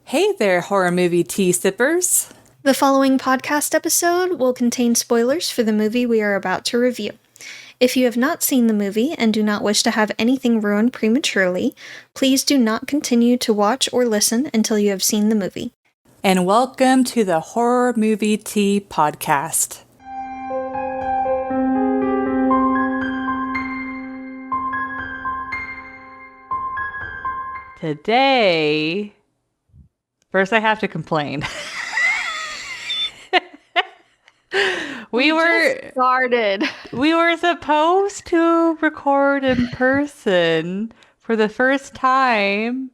Hey there, horror movie tea sippers. The following podcast episode will contain spoilers for the movie we are about to review. If you have not seen the movie and do not wish to have anything ruined prematurely, please do not continue to watch or listen until you have seen the movie. And welcome to the Horror Movie Tea Podcast. Today, first I have to complain. We were supposed to record in person for the first time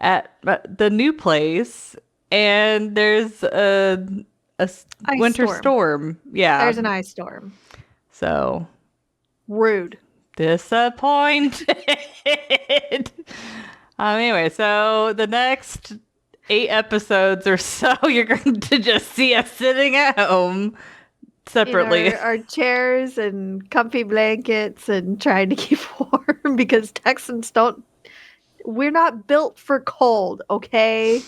at the new place, and there's a winter storm. Yeah, there's an ice storm. So rude. Disappointed. Anyway, so the next 8 episodes or so, you're going to just see us sitting at home separately. In our chairs and comfy blankets and trying to keep warm because Texans we're not built for cold, okay?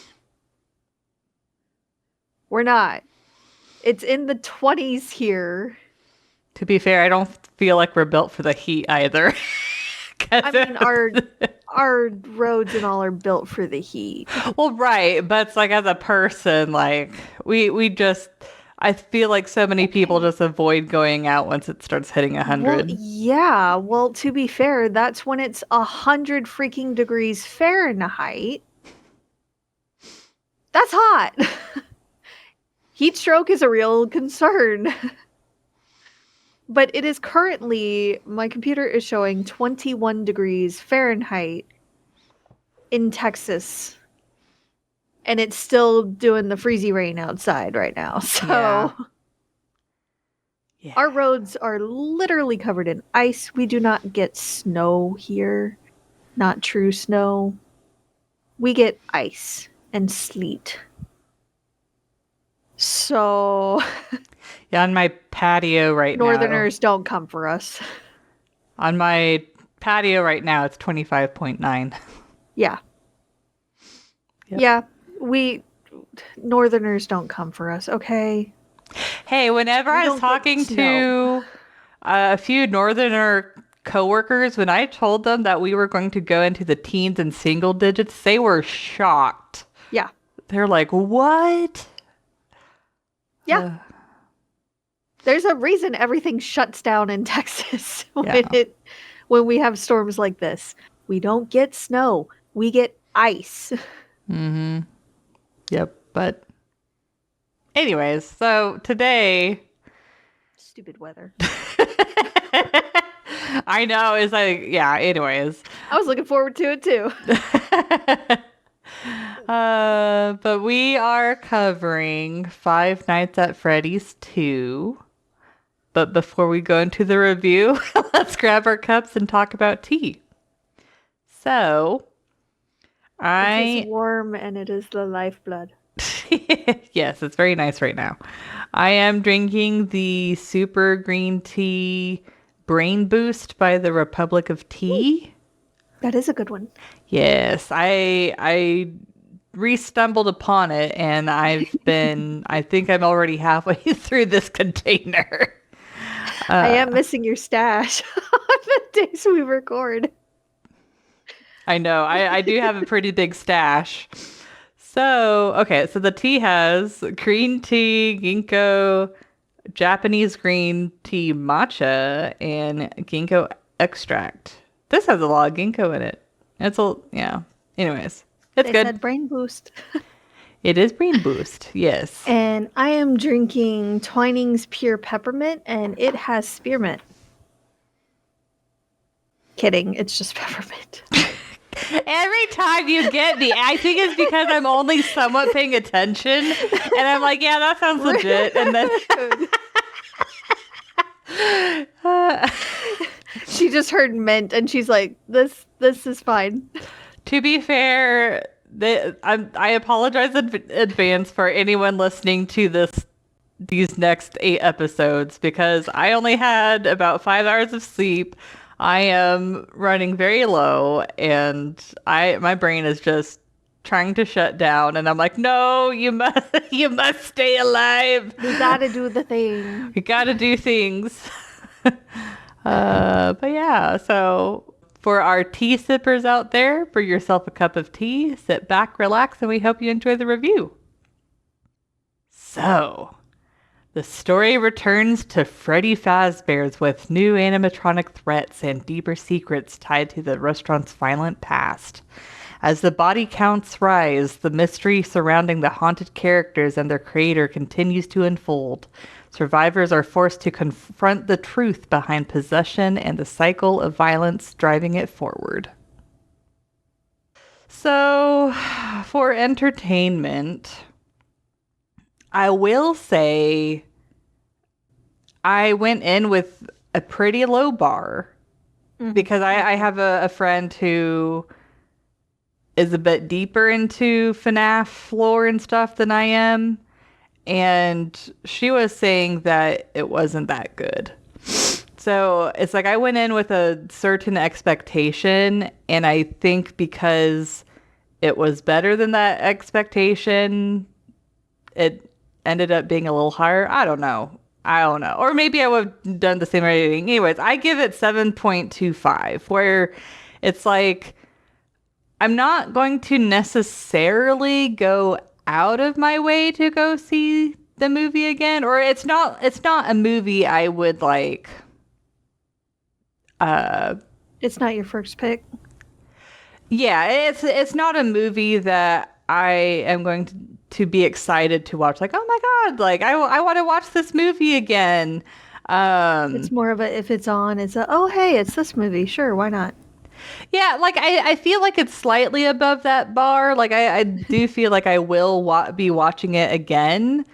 We're not. It's in the 20s here. To be fair, I don't feel like we're built for the heat either. I mean, our roads and all are built for the heat. Well, right, but it's like as a person, like we just, I feel like so many people just avoid going out once it starts hitting 100. Well, yeah. Well, to be fair, that's when it's 100 freaking degrees Fahrenheit. That's hot. Heat stroke is a real concern. But it is currently, my computer is showing 21 degrees Fahrenheit in Texas. And it's still doing the freezy rain outside right now. So Our roads are literally covered in ice. We do not get snow here. Not true snow. We get ice and sleet. So yeah, on my patio right now. Northerners don't come for us. On my patio right now, it's 25.9. Yeah. Yep. Yeah. Northerners don't come for us, okay? Hey, whenever I was talking to a few Northerner coworkers, when I told them that we were going to go into the teens and single digits, they were shocked. Yeah. They're like, what? Yeah. There's a reason everything shuts down in Texas when we have storms like this. We don't get snow. We get ice. Mm-hmm. Yep. But anyways, so today. Stupid weather. I know. It's like, yeah, anyways. I was looking forward to it too. But we are covering Five Nights at Freddy's 2. But before we go into the review, let's grab our cups and talk about tea. So, it is warm and it is the lifeblood. Yes, it's very nice right now. I am drinking the Super Green Tea Brain Boost by the Republic of Tea. That is a good one. Yes, I re-stumbled upon it, and I think I'm already halfway through this container. I am missing your stash on the days we record. I know. I do have a pretty big stash. So the tea has green tea, ginkgo, Japanese green tea matcha, and ginkgo extract. This has a lot of ginkgo in it. Anyways, it's good. Said brain boost. It is brain boost, yes. And I am drinking Twinings Pure Peppermint, and it has spearmint. Kidding, it's just peppermint. Every time you get me, I think it's because I'm only somewhat paying attention, and I'm like, yeah, that sounds legit. And then she just heard mint, and she's like, this is fine. To be fair, I apologize in advance for anyone listening to these next 8 episodes, because I only had about 5 hours of sleep. I am running very low, and my brain is just trying to shut down, and I'm like, no, you must stay alive. We gotta do the thing. You gotta do things. But yeah, so for our tea sippers out there, brew yourself a cup of tea, sit back, relax, and we hope you enjoy the review. So, the story returns to Freddy Fazbear's with new animatronic threats and deeper secrets tied to the restaurant's violent past. As the body counts rise, the mystery surrounding the haunted characters and their creator continues to unfold. Survivors are forced to confront the truth behind possession and the cycle of violence driving it forward. So, for entertainment, I will say I went in with a pretty low bar because I have a friend who is a bit deeper into FNAF lore and stuff than I am. And she was saying that it wasn't that good. So it's like I went in with a certain expectation, and I think because it was better than that expectation, it ended up being a little higher. I don't know. Or maybe I would have done the same rating. Anyways, I give it 7.25, where it's like I'm not going to necessarily go out of my way to go see the movie again, or it's not a movie I would like. It's not your first pick. Yeah, it's not a movie that I am going to be excited to watch. Like, oh my god, like I want to watch this movie again. It's more of a, if it's on, it's a, oh hey, it's this movie, sure, why not? Yeah, like I feel like it's slightly above that bar. Like I do feel like I will be watching it again.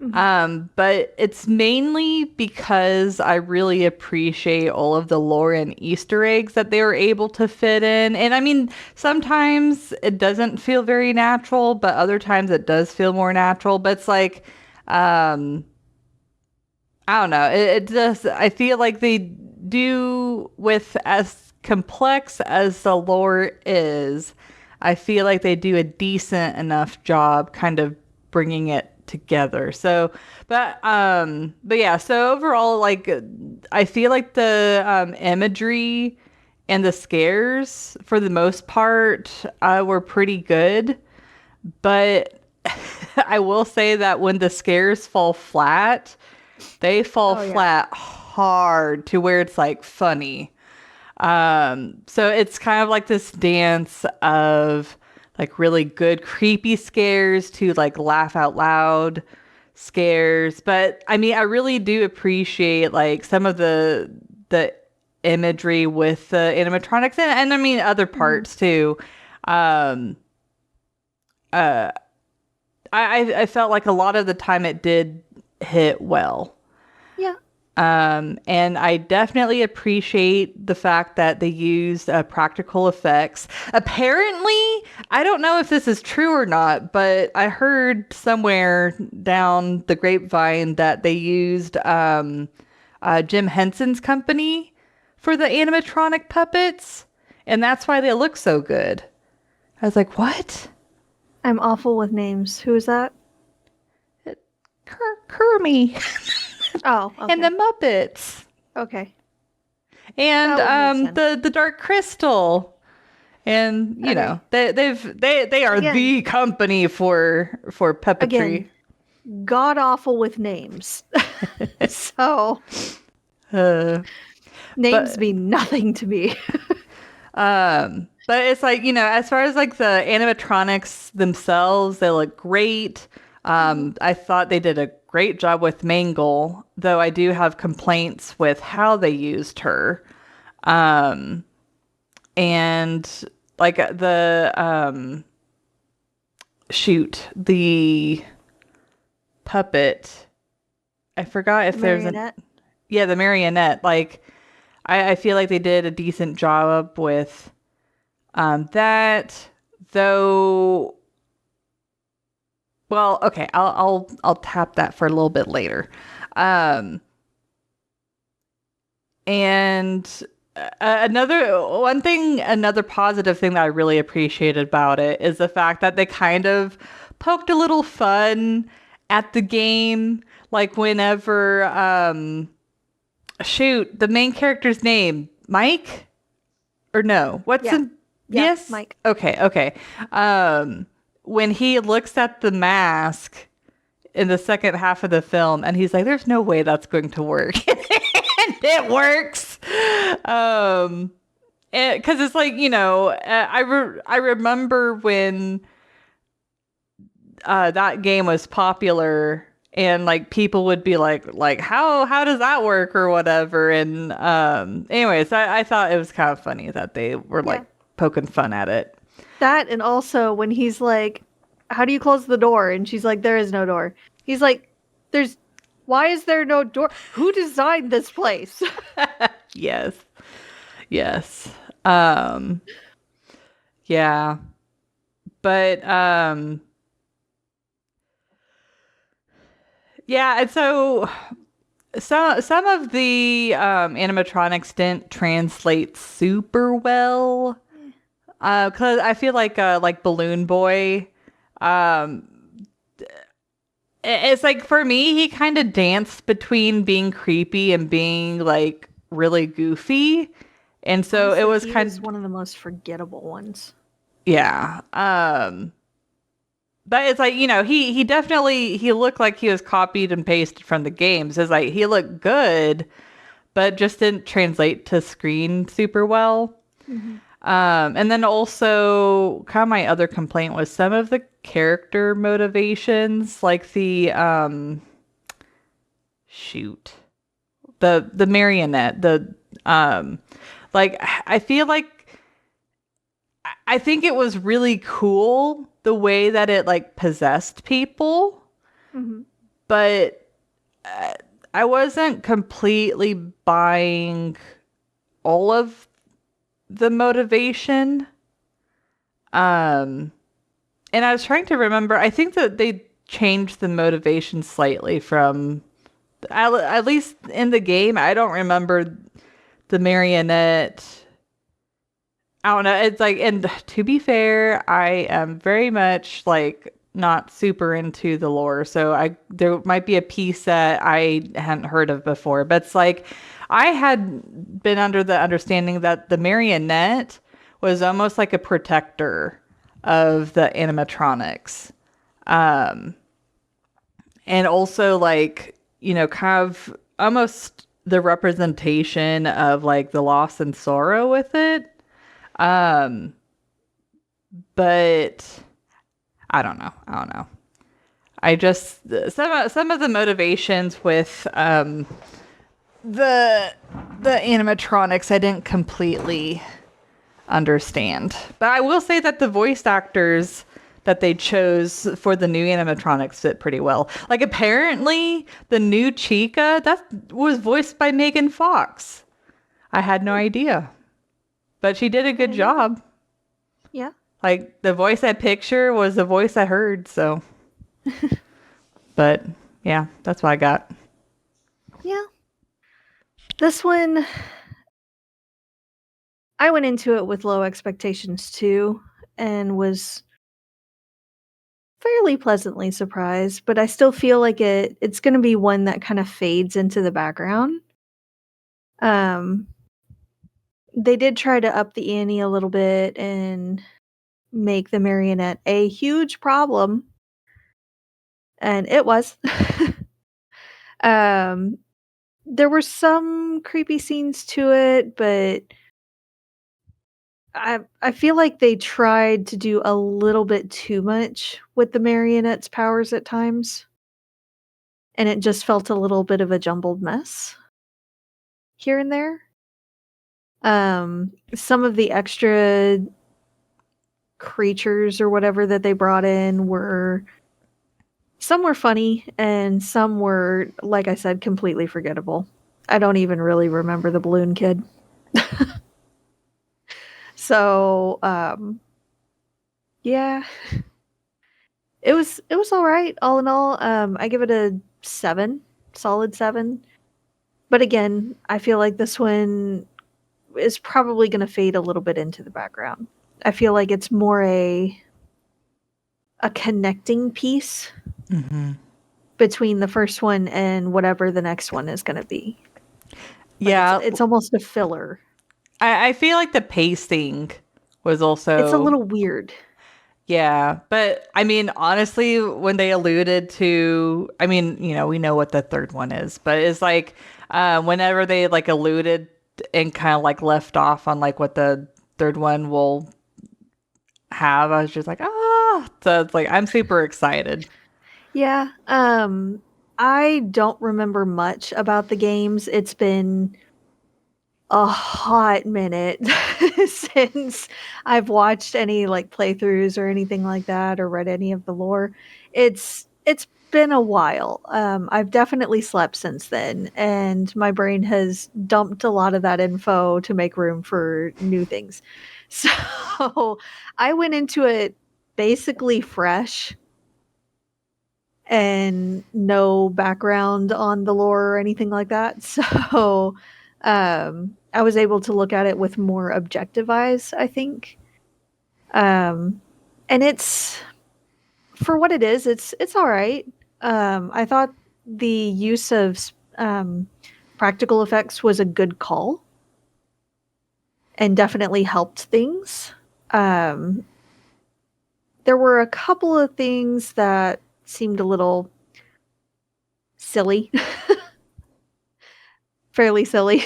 But it's mainly because I really appreciate all of the lore and Easter eggs that they were able to fit in. And I mean, sometimes it doesn't feel very natural, but other times it does feel more natural. But it's like, I don't know. It just, I feel like they do with as complex as the lore is, I feel like they do a decent enough job kind of bringing it together. So, but yeah, so overall, like, I feel like the imagery and the scares for the most part were pretty good, but I will say that when the scares fall flat, they fall flat hard to where it's like funny. So it's kind of like this dance of like really good creepy scares to like laugh out loud scares. But I mean, I really do appreciate like some of the imagery with the animatronics and I mean other parts too. I felt like a lot of the time it did hit well. Yeah. And I definitely appreciate the fact that they used practical effects. Apparently, I don't know if this is true or not, but I heard somewhere down the grapevine that they used Jim Henson's company for the animatronic puppets, and that's why they look so good. I was like, what? I'm awful with names. Who is that? Kermie. Oh, okay. And the Muppets. Okay. And the Dark Crystal. And you know, they are the company for puppetry. Again, god awful with names. So names mean nothing to me. But it's like, you know, as far as like the animatronics themselves, they look great. I thought they did a great job with Mangle, though I do have complaints with how they used her. And like the the puppet. I forgot if there's the marionette. Like I feel like they did a decent job with that, though. Well, okay, I'll tap that for a little bit later. And another positive thing that I really appreciated about it is the fact that they kind of poked a little fun at the game. Like whenever, shoot, the main character's name, Mike? Or no? What's Yeah. in, Yeah, yes? Mike. Okay. When he looks at the mask in the second half of the film and he's like, there's no way that's going to work. And it works. Because it's like, I remember when that game was popular and like people would be like how does that work or whatever. And anyways, I thought it was kind of funny that they were like Yeah. poking fun at it. That, and also when he's like, how do you close the door? And she's like, there is no door. He's like, why is there no door? Who designed this place? Yes. Um yeah. But yeah, and so some of the animatronics didn't translate super well. Cause I feel like Balloon Boy, um, it's like for me, he kind of danced between being creepy and being like really goofy, and so Honestly, it was he kind was one of the most forgettable ones. yeah. But it's like, he definitely he looked like he was copied and pasted from the games. It's like he looked good, but just didn't translate to screen super well. Mm-hmm. And then also, kind of my other complaint was some of the character motivations, like the shoot, the marionette, like I feel like I think it was really cool the way that it like possessed people, Mm-hmm. but uh, I wasn't completely buying all of the motivation. Um, and I was trying to remember. I think that they changed the motivation slightly from at least in the game. I don't remember the marionette. I don't know. It's like, and to be fair, I am very much like not super into the lore, so there might be a piece that I hadn't heard of before. But it's like I had been under the understanding that the marionette was almost like a protector of the animatronics, um, and also like kind of almost the representation of like the loss and sorrow with it. Um, but I don't know. I just some of the motivations with the animatronics I didn't completely understand. But I will say that the voice actors that they chose for the new animatronics fit pretty well. Like apparently the new Chica that was voiced by Megan Fox. I had no idea. But she did a good job. Yeah. Like the voice I picture was the voice I heard, so. But yeah, that's what I got. Yeah. This one, I went into it with low expectations too, and was fairly pleasantly surprised, but I still feel like it's going to be one that kind of fades into the background. Um, they did try to up the ante a little bit and make the marionette a huge problem, and it was. um, there were some creepy scenes to it, but I feel like they tried to do a little bit too much with the marionette's powers at times, and it just felt a little bit of a jumbled mess here and there. Some of the extra creatures or whatever that they brought in were some were funny and some were, like I said, completely forgettable. I don't even really remember the balloon kid. So, yeah, it was all right all in all. I give it a 7, solid 7. But again, I feel like this one is probably going to fade a little bit into the background. I feel like it's more a connecting piece between the first one and whatever the next one is going to be. Yeah. It's almost a filler. I feel like the pacing was also... It's a little weird. Yeah, but I mean, honestly, when they alluded to, I mean, we know what the third one is, but it's like whenever they like alluded and kind of like left off on like what the third one will have, I was just like, so it's like I'm super excited. Yeah. I don't remember much about the games. It's been a hot minute since I've watched any like playthroughs or anything like that or read any of the lore. It's been a while. I've definitely slept since then, and my brain has dumped a lot of that info to make room for new things. So I went into it basically fresh and no background on the lore or anything like that. So I was able to look at it with more objective eyes, I think. And it's, for what it is, it's all right. I thought the use of practical effects was a good call and definitely helped things. There were a couple of things that seemed a little silly. Fairly silly.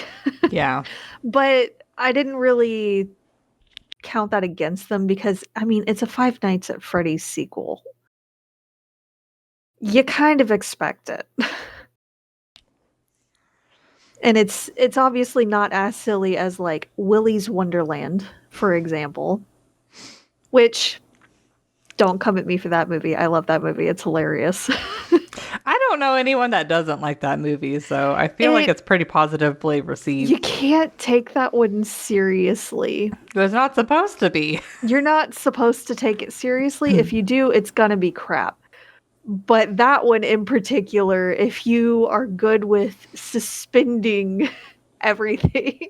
Yeah. But I didn't really count that against them because, I mean, it's a Five Nights at Freddy's sequel. You kind of expect it. And it's obviously not as silly as like Willy's Wonderland, for example. Which, don't come at me for that movie. I love that movie. It's hilarious. I don't know anyone that doesn't like that movie, so I feel like it's pretty positively received. You can't take that one seriously. It's not supposed to be. You're not supposed to take it seriously. If you do, it's gonna be crap. But that one in particular, if you are good with suspending everything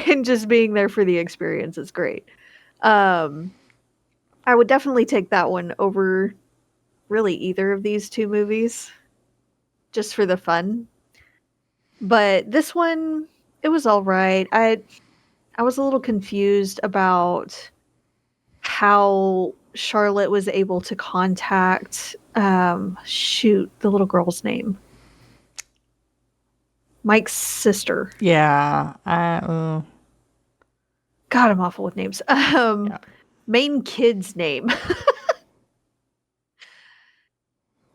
and just being there for the experience, is great. I would definitely take that one over really either of these two movies, just for the fun. But this one, it was all right. I was a little confused about how Charlotte was able to contact the little girl's name. Mike's sister. Yeah. God, I'm awful with names. Main kid's name.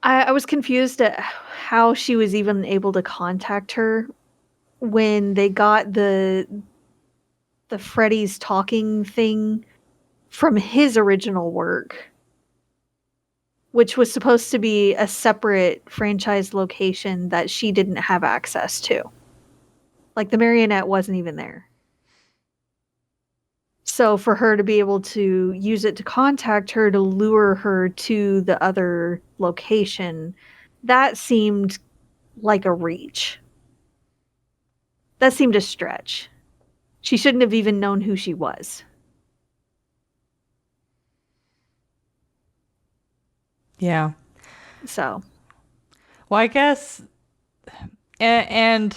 I was confused at how she was even able to contact her when they got the Freddy's talking thing from his original work, which was supposed to be a separate franchise location that she didn't have access to. Like the marionette wasn't even there. So for her to be able to use it to contact her to lure her to the other location, that seemed like a reach. That seemed a stretch. She shouldn't have even known who she was. Yeah. So. Well, I guess, and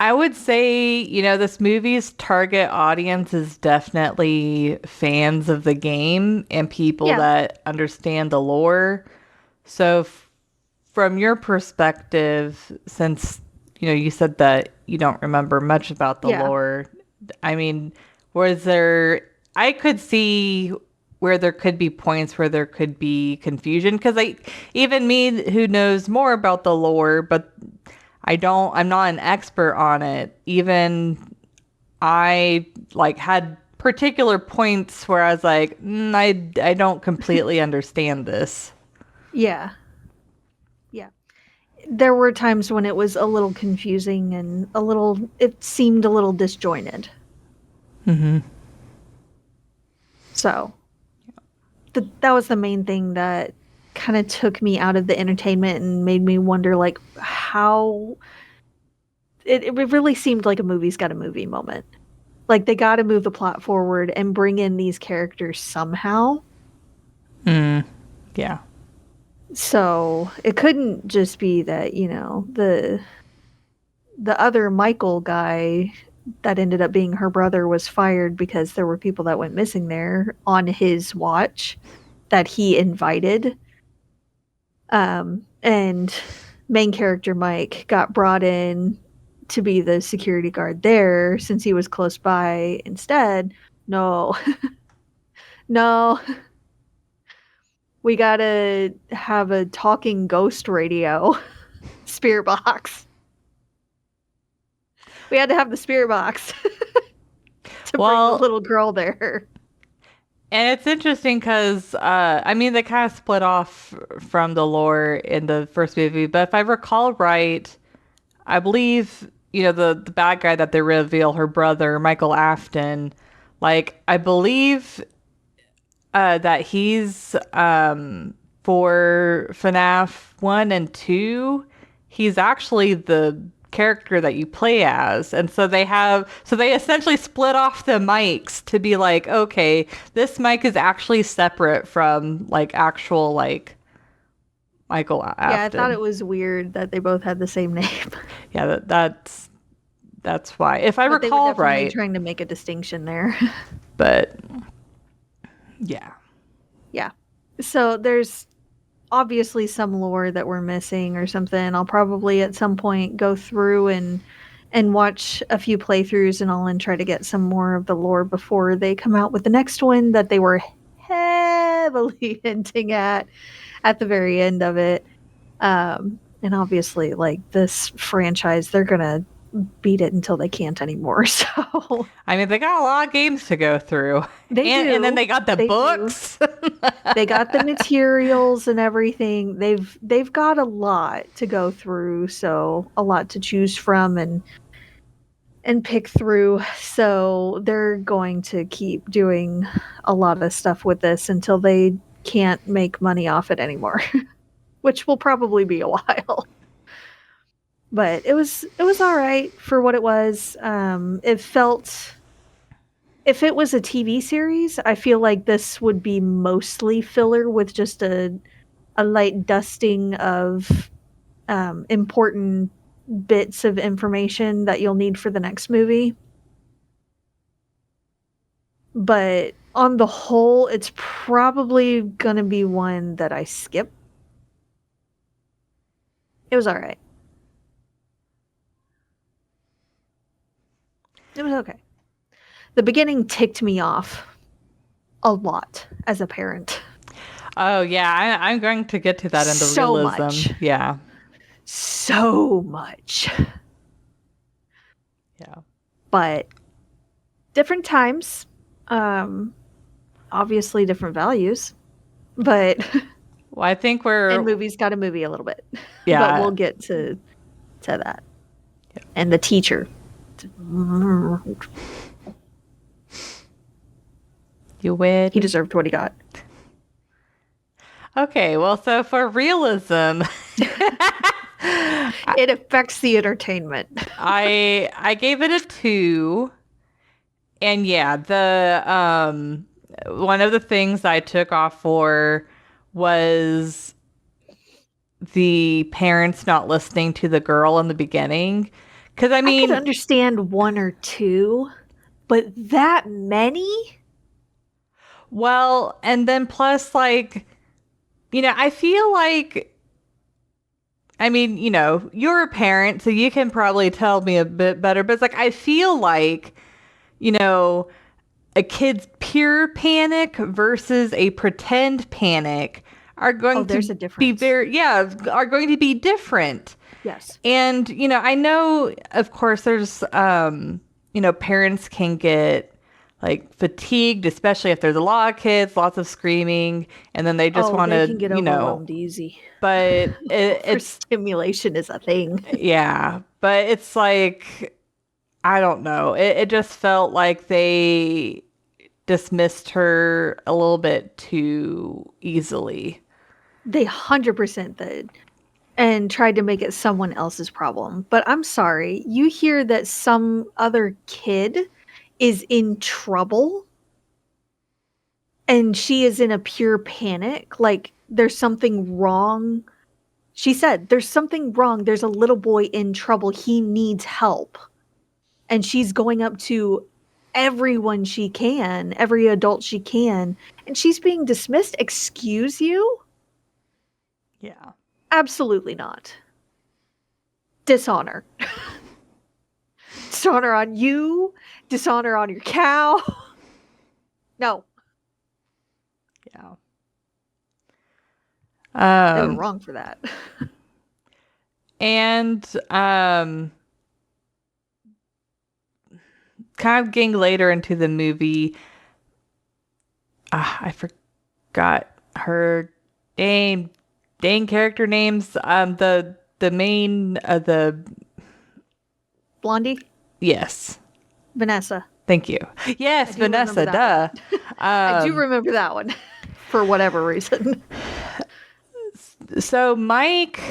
I would say, this movie's target audience is definitely fans of the game and people that understand the lore. So from your perspective, since, you said that you don't remember much about the lore, I mean, I could see where there could be points where there could be confusion, because even me who knows more about the lore, but I'm not an expert on it. Even I had particular points where I was like, I don't completely understand this. Yeah. Yeah. There were times when it was a little confusing and it seemed a little disjointed. Mm-hmm. So that was the main thing that kind of took me out of the entertainment and made me wonder how it really seemed like a movie's got a movie moment. Like they got to move the plot forward and bring in these characters somehow. Yeah. So it couldn't just be that, the other Michael guy that ended up being her brother was fired because there were people that went missing there on his watch that he invited. And main character Mike got brought in to be the security guard there since he was close by instead. No. No. We gotta have a talking ghost radio spirit box. We had to have the spirit box to bring the little girl there. And it's interesting because, they kind of split off from the lore in the first movie. But if I recall right, I believe, the bad guy that they reveal, her brother, Michael Afton, like, I believe that he's, for FNAF 1 and 2, he's actually the character that you play as. And so they essentially split off the mics to be like, okay, this mic is actually separate from like actual like Michael Afton. Yeah, I thought it was weird that they both had the same name. Yeah, that's why. If I recall right, trying to make a distinction there. But yeah. Yeah. So there's obviously some lore that we're missing or something. I'll probably at some point go through and watch a few playthroughs and all and try to get some more of the lore before they come out with the next one that they were heavily hinting at the very end of it. And obviously, like, this franchise, they're gonna beat it until they can't anymore. So they got a lot of games to go through. They do. And then they got the books. They got the materials and everything. They've got a lot to go through, so a lot to choose from and pick through. So they're going to keep doing a lot of stuff with this until they can't make money off it anymore, which will probably be a while. But it was all right for what it was. It felt, if it was a TV series, I feel like this would be mostly filler with just a light dusting of important bits of information that you'll need for the next movie. But on the whole, it's probably going to be one that I skip. It was all right. It was okay. The beginning ticked me off a lot as a parent. Oh, yeah. I'm going to get to that in the realism. Much. Yeah. So much. Yeah. But different times. Obviously different values. But well, I think and movies got a movie a little bit. Yeah. But we'll get to that. Yeah. And the teacher. You win. He deserved what he got. Okay, well, so for realism, it affects the entertainment. I gave it a 2. And yeah, the one of the things I took off for was the parents not listening to the girl in the beginning. Because I could understand 1 or 2, but that many? Well, and then plus, like, I feel like, you're a parent, so you can probably tell me a bit better, but it's like, I feel like, a kid's pure panic versus a pretend panic are going to be are going to be different. Yes. And, I know, of course, there's, parents can get, like, fatigued, especially if there's a lot of kids, lots of screaming, and then they just want to, get overwhelmed easy. But it's stimulation is a thing. Yeah. But it's like, I don't know. It just felt like they dismissed her a little bit too easily. They 100% did. and tried to make it someone else's problem. But I'm sorry, you hear that some other kid is in trouble and she is in a pure panic, like there's something wrong. She said, "There's something wrong. There's a little boy in trouble. He needs help." And she's going up to everyone she can, every adult she can, and she's being dismissed. Excuse you? Yeah. Absolutely not. Dishonor. Dishonor on you, dishonor on your cow. No, Yeah. they were wrong for that. And kind of getting later into the movie, I forgot her name, dang character names. The main the Blondie? yes, Vanessa. thank you. Yes, Vanessa. Duh. I do remember that one for whatever reason. So Mike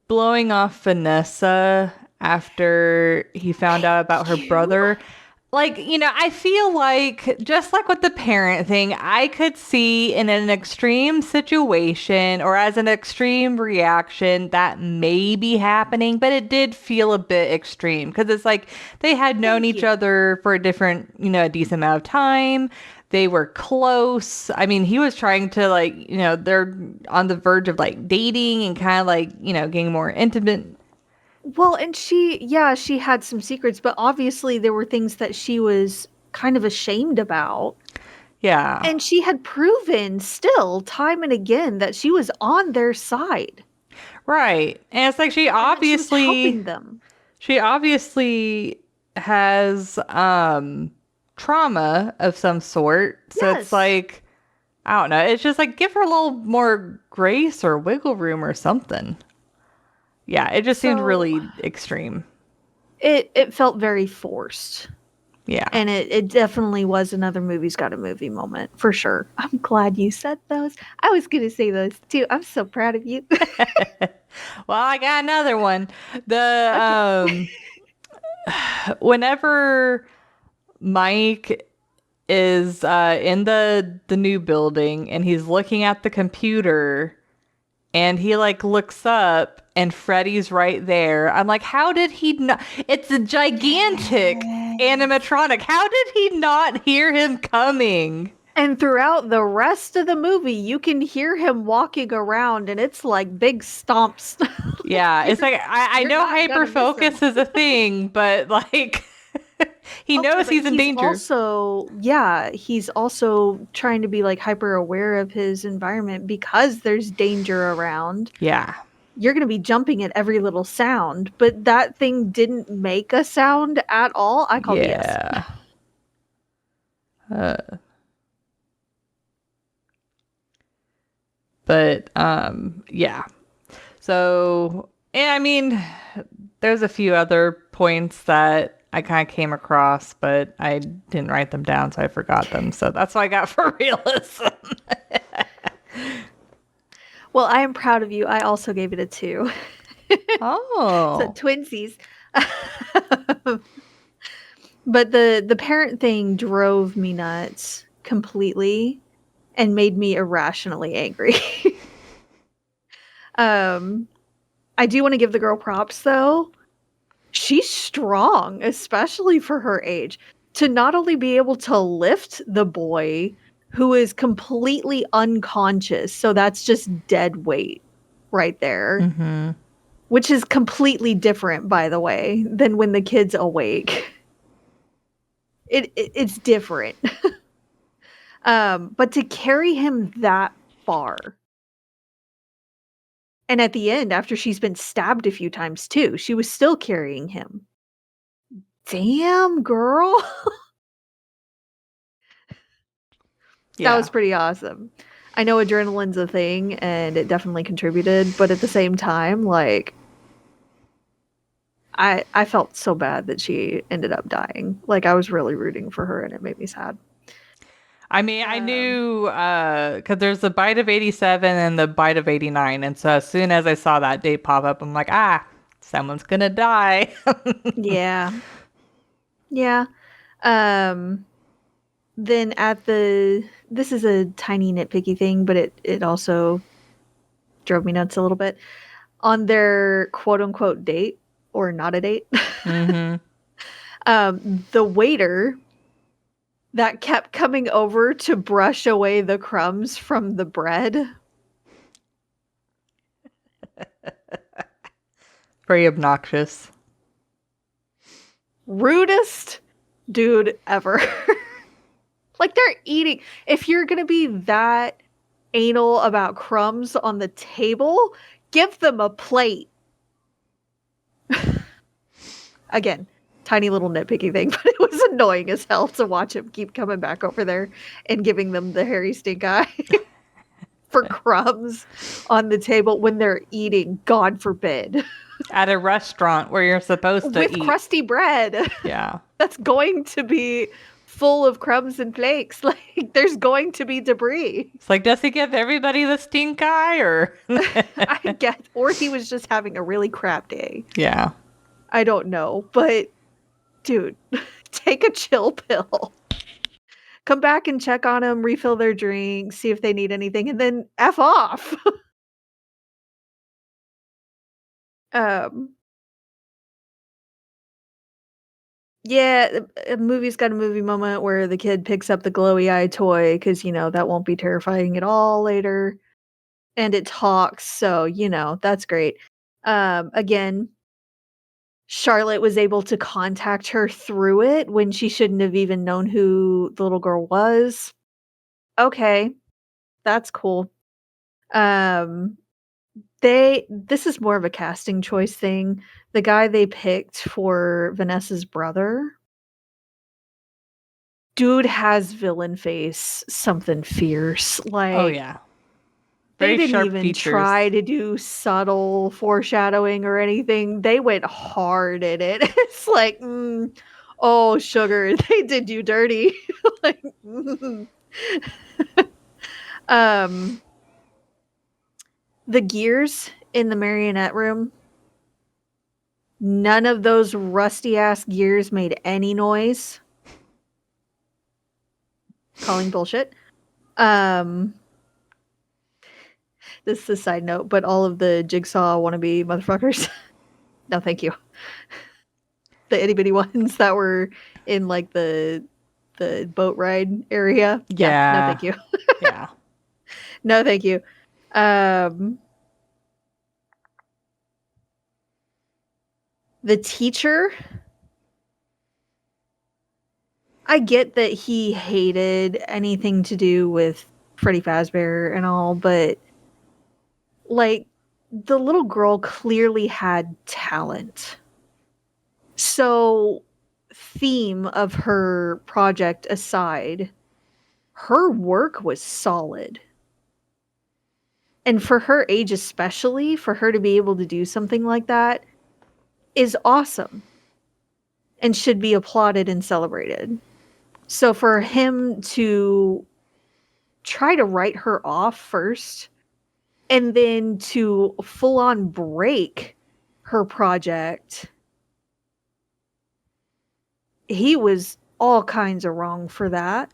blowing off Vanessa after he found out about her brother. Like, I feel like just like with the parent thing, I could see in an extreme situation or as an extreme reaction that may be happening, but it did feel a bit extreme because it's like they had known each other for a decent amount of time. They were close. I mean, he was trying to they're on the verge of like dating and kind of getting more intimate. Well, and she had some secrets, but obviously there were things that she was kind of ashamed about. Yeah. And she had proven still time and again that she was on their side. Right. And it's like she obviously helping them. She obviously has trauma of some sort. So it's like, I don't know. It's just like give her a little more grace or wiggle room or something. Yeah, it just seemed really extreme. It felt very forced. Yeah. And it definitely was another movie's got a movie moment, for sure. I'm glad you said those. I was going to say those too. I'm so proud of you. Well, I got another one. Whenever Mike is in the new building and he's looking at the computer and he looks up and Freddy's right there. I'm like, how did he not? It's a gigantic animatronic. How did he not hear him coming? And throughout the rest of the movie, you can hear him walking around and it's like big stomps. Yeah, it's like, I know hyperfocus is a thing, but he knows he's in danger. He's also trying to be hyper aware of his environment because there's danger around. Yeah. You're going to be jumping at every little sound, but that thing didn't make a sound at all. I called yes. But yeah. So, I mean, there's a few other points that I kind of came across, but I didn't write them down, so I forgot them. So that's what I got for realism. Well, I am proud of you. I also gave it a 2. Oh. So twinsies. But the parent thing drove me nuts completely and made me irrationally angry. I do want to give the girl props though. She's strong, especially for her age, to not only be able to lift the boy who is completely unconscious. So that's just dead weight right there. Mm-hmm. Which is completely different, by the way, than when the kid's awake. It's different. But to carry him that far. And at the end, after she's been stabbed a few times too, she was still carrying him. Damn, girl. That was pretty awesome. I know adrenaline's a thing and it definitely contributed, but at the same time, I felt so bad that she ended up dying. I was really rooting for her and it made me sad. I mean, I knew because there's the bite of 87 and the bite of 89. And so as soon as I saw that date pop up, I'm like, someone's going to die. Yeah. Yeah. Um, then this is a tiny nitpicky thing, but it also drove me nuts a little bit. On their quote unquote date, or not a date, Mm-hmm. the waiter that kept coming over to brush away the crumbs from the bread. Very obnoxious. Rudest dude ever. Like, they're eating. If you're going to be that anal about crumbs on the table, give them a plate. Again, tiny little nitpicky thing, but it was annoying as hell to watch him keep coming back over there and giving them the hairy stink eye for crumbs on the table when they're eating, God forbid. At a restaurant where you're supposed to With eat. crusty bread. Yeah. That's going to be full of crumbs and flakes. Like, there's going to be debris. It's like, does he give everybody the stink eye or? I guess. Or he was just having a really crap day. Yeah. I don't know. But, dude, take a chill pill. Come back and check on them, refill their drink, see if they need anything, and then F off. Yeah, a movie's got a movie moment where the kid picks up the glowy eye toy because, that won't be terrifying at all later. And it talks, so, that's great. Again, Charlotte was able to contact her through it when she shouldn't have even known who the little girl was. Okay, that's cool. This is more of a casting choice thing. The guy they picked for Vanessa's brother, dude has villain face, something fierce. Like, Oh yeah. they Very didn't sharp even features. try to do subtle foreshadowing or anything. They went hard at it. It's like, oh, sugar, they did you dirty. Like, the gears in the marionette room, none of those rusty ass gears made any noise. Calling bullshit. This is a side note, but all of the Jigsaw wannabe motherfuckers, no thank you. The itty bitty ones that were in like the boat ride area. Yeah, no thank you. Yeah. No thank you. The teacher, I get that he hated anything to do with Freddy Fazbear and all, but like, the little girl clearly had talent. So, theme of her project aside, her work was solid. And for her age especially, for her to be able to do something like that is awesome and should be applauded and celebrated. So for him to try to write her off first and then to full on break her project, he was all kinds of wrong for that.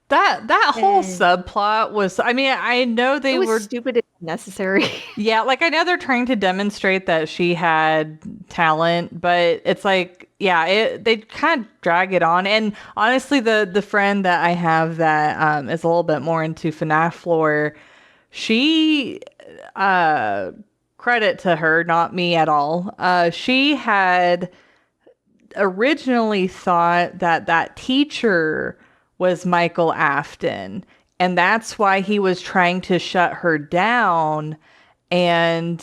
That whole subplot was, I mean, I know they were stupid and unnecessary. Yeah, like I know they're trying to demonstrate that she had talent, but it's like, yeah, they kind of drag it on. And honestly, the friend that I have that is a little bit more into FNAF lore, she credit to her, not me at all. She had originally thought that teacher was Michael Afton, and that's why he was trying to shut her down. And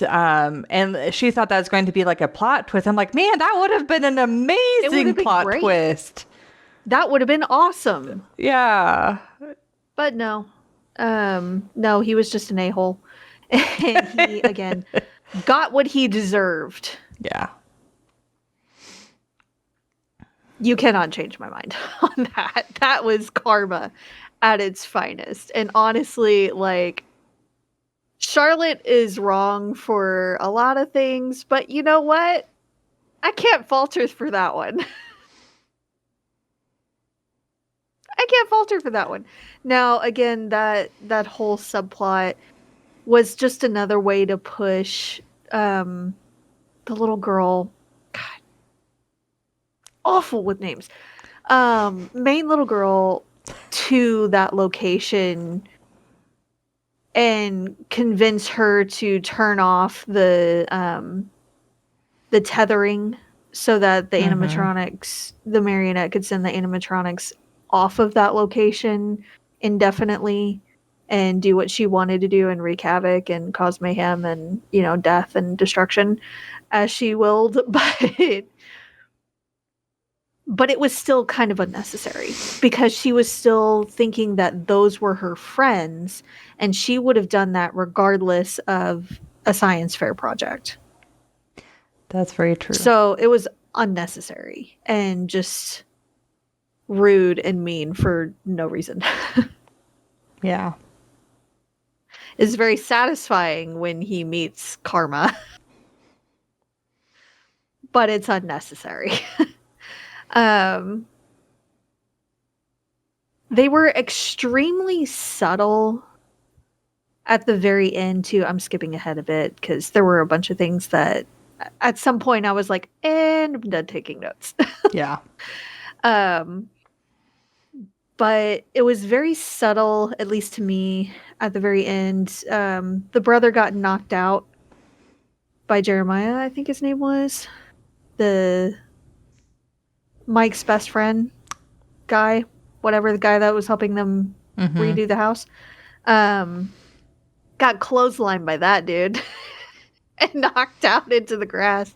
she thought that was going to be like a plot twist. I'm like, man, that would have been an amazing plot twist. That would have been awesome. Yeah. But no. No, he was just an a-hole. And he, again, got what he deserved. Yeah. You cannot change my mind on that. That was karma at its finest. And honestly, like, Charlotte is wrong for a lot of things, but you know what? I can't fault her for that one. I can't fault her for that one. Now, again, that whole subplot was just another way to push the little girl. God, awful with names. Main little girl to that location and convince her to turn off the tethering so that the animatronics, the marionette could send the animatronics off of that location indefinitely and do what she wanted to do and wreak havoc and cause mayhem and, you know, death and destruction as she willed. But it was still kind of unnecessary because she was still thinking that those were her friends and she would have done that regardless of a science fair project. That's very true. So it was unnecessary and just rude and mean for no reason. Yeah. It's very satisfying when he meets Karma, but it's unnecessary. They were extremely subtle at the very end too. I'm skipping ahead a bit because there were a bunch of things that at some point I was like, and I'm done taking notes. Yeah. But it was very subtle, at least to me, at the very end. The brother got knocked out by Jeremiah, I think his name was. The Mike's best friend guy, whatever, the guy that was helping them redo the house. Got clotheslined by that dude and knocked out into the grass.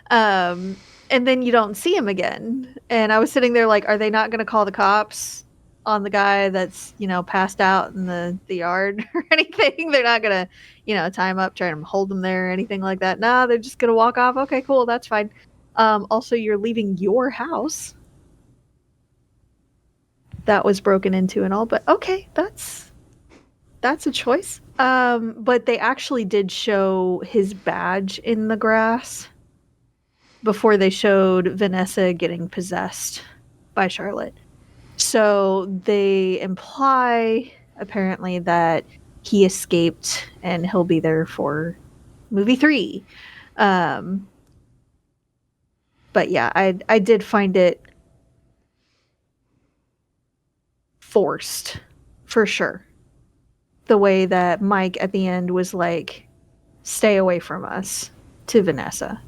And then you don't see him again. And I was sitting there like, are they not going to call the cops on the guy that's, you know, passed out in the yard or anything? They're not going to, you know, tie him up, try to hold him there or anything like that. Nah, they're just going to walk off. Okay, cool. That's fine. Also, you're leaving your house that was broken into and all, but okay, that's a choice. But they actually did show his badge in the grass before they showed Vanessa getting possessed by Charlotte. So they imply, apparently, that he escaped and he'll be there for movie 3. But yeah, I did find it forced, for sure. The way that Mike at the end was like, stay away from us, to Vanessa.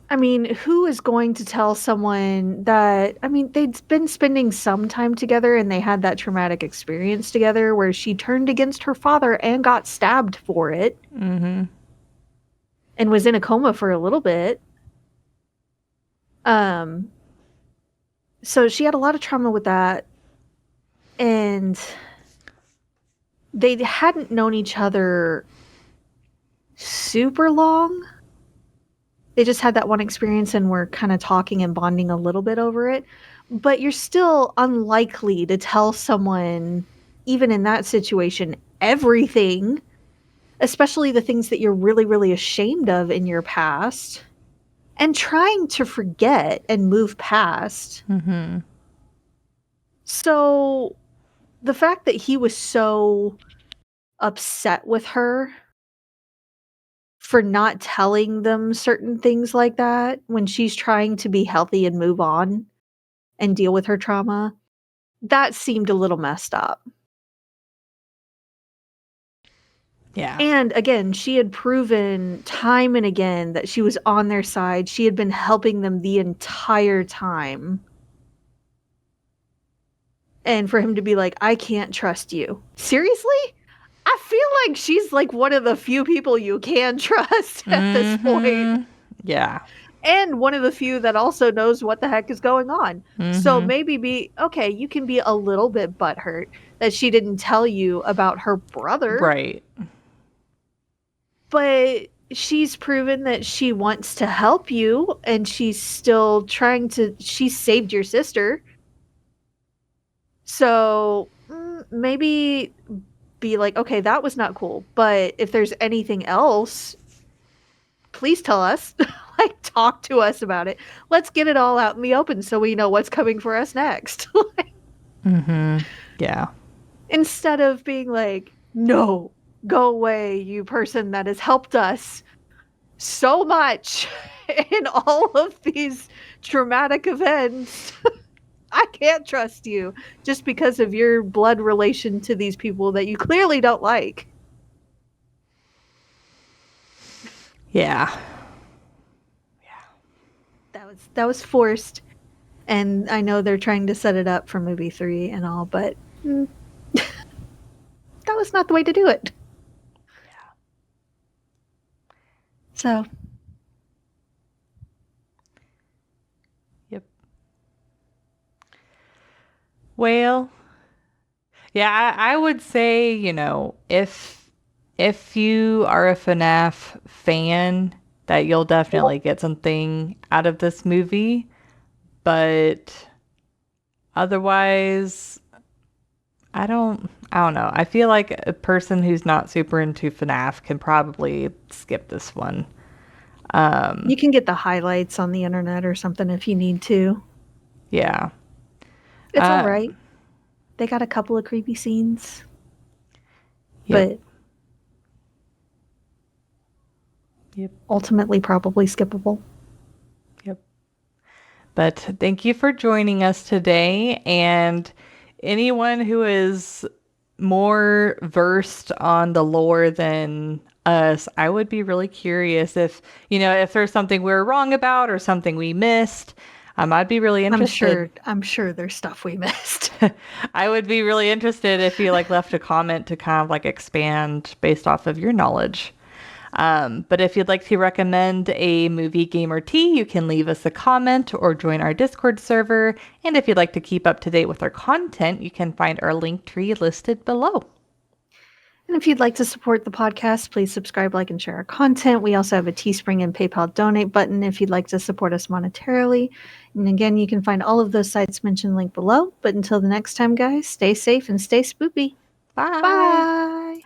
I mean, who is going to tell someone that, I mean, they'd been spending some time together and they had that traumatic experience together where she turned against her father and got stabbed for it. And was in a coma for a little bit. So she had a lot of trauma with that. And they hadn't known each other super long. They just had that one experience and were kind of talking and bonding a little bit over it. But you're still unlikely to tell someone, even in that situation, everything, especially the things that you're really, really ashamed of in your past and trying to forget and move past. So the fact that he was so upset with her for not telling them certain things like that when she's trying to be healthy and move on and deal with her trauma, that seemed a little messed up. Yeah. And again, she had proven time and again that she was on their side. She had been helping them the entire time. And for him to be like, I can't trust you. Seriously? I feel like she's like one of the few people you can trust at this point. Yeah. And one of the few that also knows what the heck is going on. So maybe you can be a little bit butthurt that she didn't tell you about her brother. Right. But she's proven that she wants to help you, and she's still trying to. She saved your sister. So maybe be like, okay, that was not cool. But if there's anything else, please tell us. Like, talk to us about it. Let's get it all out in the open so we know what's coming for us next. Yeah. Instead of being like, no, go away, you person that has helped us so much in all of these traumatic events. I can't trust you just because of your blood relation to these people that you clearly don't like. Yeah. That was forced, and I know they're trying to set it up for movie 3 and all, but that was not the way to do it. Yeah. So. Yep. Well, yeah, I would say, if you are a FNAF fan, that you'll definitely get something out of this movie. But otherwise, I don't know. I feel like a person who's not super into FNAF can probably skip this one. You can get the highlights on the internet or something if you need to. Yeah. It's all right. They got a couple of creepy scenes. Yep. But ultimately probably skippable. Yep. But thank you for joining us today. And anyone who is more versed on the lore than us, I would be really curious if there's something we're wrong about or something we missed. I'd be really interested. I'm sure there's stuff we missed. I would be really interested if you left a comment to kind of expand based off of your knowledge. But if you'd like to recommend a movie, game, or tea, you can leave us a comment or join our Discord server. And if you'd like to keep up to date with our content, you can find our link tree listed below. And if you'd like to support the podcast, please subscribe, like, and share our content. We also have a Teespring and PayPal donate button if you'd like to support us monetarily. And again, you can find all of those sites mentioned linked below. But until the next time, guys, stay safe and stay spoopy. Bye. Bye.